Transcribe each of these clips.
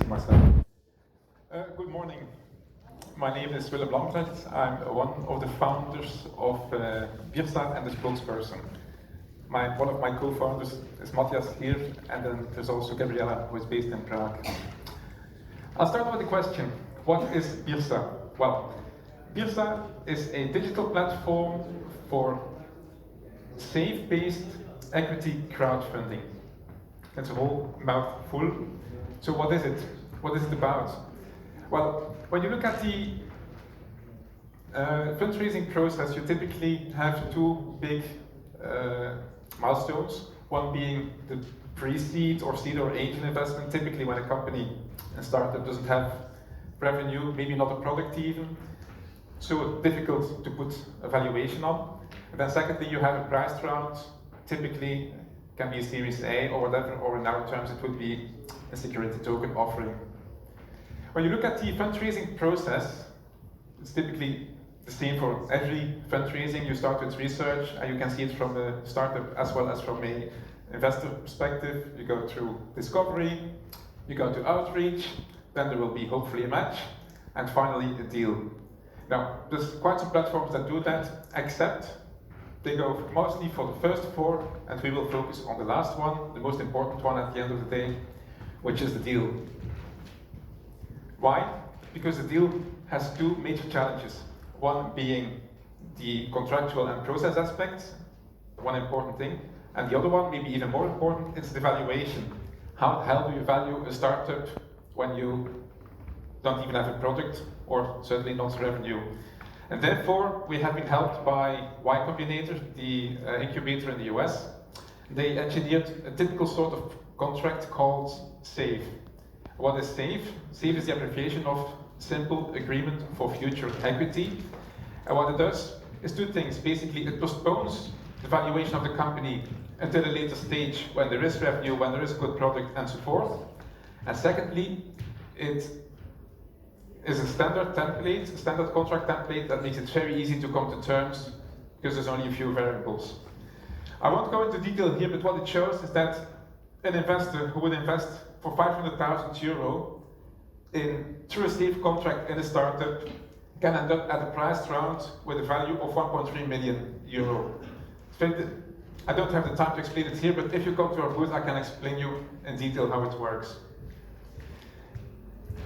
introducing myself. Good morning. My name is Willem Lamprecht. I'm one of the founders of Byrssa and the spokesperson. One of my co-founders is Matthias here, and then there's also Gabriella, who is based in Prague. I'll start with the question, what is Byrssa? Well, Byrssa is a digital platform for SAFE-based equity crowdfunding. That's a whole mouthful. So what is it? What is it about? Well, when you look at the fundraising process, you typically have two big milestones. One being the pre-seed or seed or angel investment, typically when a company and startup doesn't have revenue, maybe not a product even, so difficult to put a valuation on. And then secondly, you have a priced round, typically can be a Series A or whatever, or in our terms it would be a security token offering. When you look at the fundraising process, it's typically the same for every fundraising. You start with research, and you can see it from the startup as well as from an investor perspective. You go through discovery, you go to outreach, then there will be hopefully a match, and finally a deal. Now, there's quite some platforms that do that, except they go mostly for the first four, and we will focus on the last one, the most important one at the end of the day, which is the deal. Why? Because the deal has two major challenges. One being the contractual and process aspects, one important thing, and the other one, maybe even more important, is the valuation. How the hell do you value a startup when you don't even have a product, or certainly not revenue? And therefore, we have been helped by Y Combinator, the incubator in the US. They engineered a typical sort of contract called SAFE. What is SAFE? SAFE is the abbreviation of Simple Agreement for Future Equity. And what it does is two things. Basically, it postpones the valuation of the company until a later stage when there is revenue, when there is a good product, and so forth. And secondly, it is a standard template, a standard contract template that makes it very easy to come to terms because there's only a few variables. I won't go into detail here, but what it shows is that an investor who would invest for 500,000 euro through a SAFE contract in a startup can end up at a priced round with a value of 1.3 million euro. I don't have the time to explain it here, but if you come to our booth, I can explain you in detail how it works.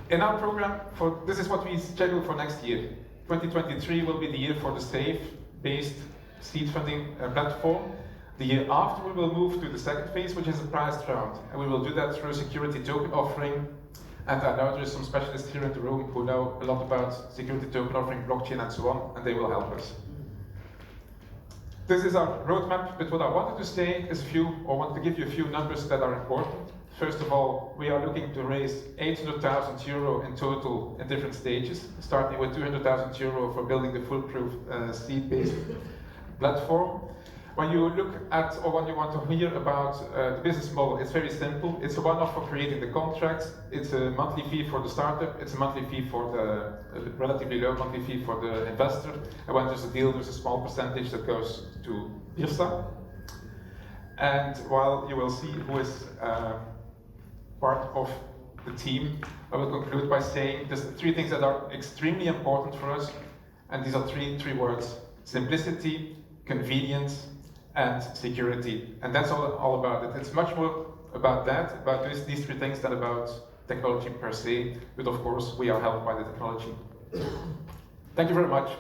In our program, this is what we schedule for next year. 2023 will be the year for the SAFE-based seed funding platform. The year after, we will move to the second phase, which is a priced round. And we will do that through a security token offering. And I know there's some specialists here in the room who know a lot about security token offering, blockchain, and so on, and they will help us. This is our roadmap, but what I wanted to say is want to give you a few numbers that are important. First of all, we are looking to raise 800,000 euro in total in different stages, starting with 200,000 euro for building the foolproof seed-based platform. When you look at, or when you want to hear about the business model, it's very simple. It's a one-off for creating the contracts. It's a monthly fee for the startup. It's a monthly fee for the relatively low monthly fee for the investor. And when there's a deal, there's a small percentage that goes to Byrssa. And while you will see who is part of the team, I will conclude by saying there's three things that are extremely important for us, and these are three words: simplicity, convenience, and security. And that's all about it. It's much more about that, about these three things, than about technology per se, but of course we are helped by the technology. Thank you very much.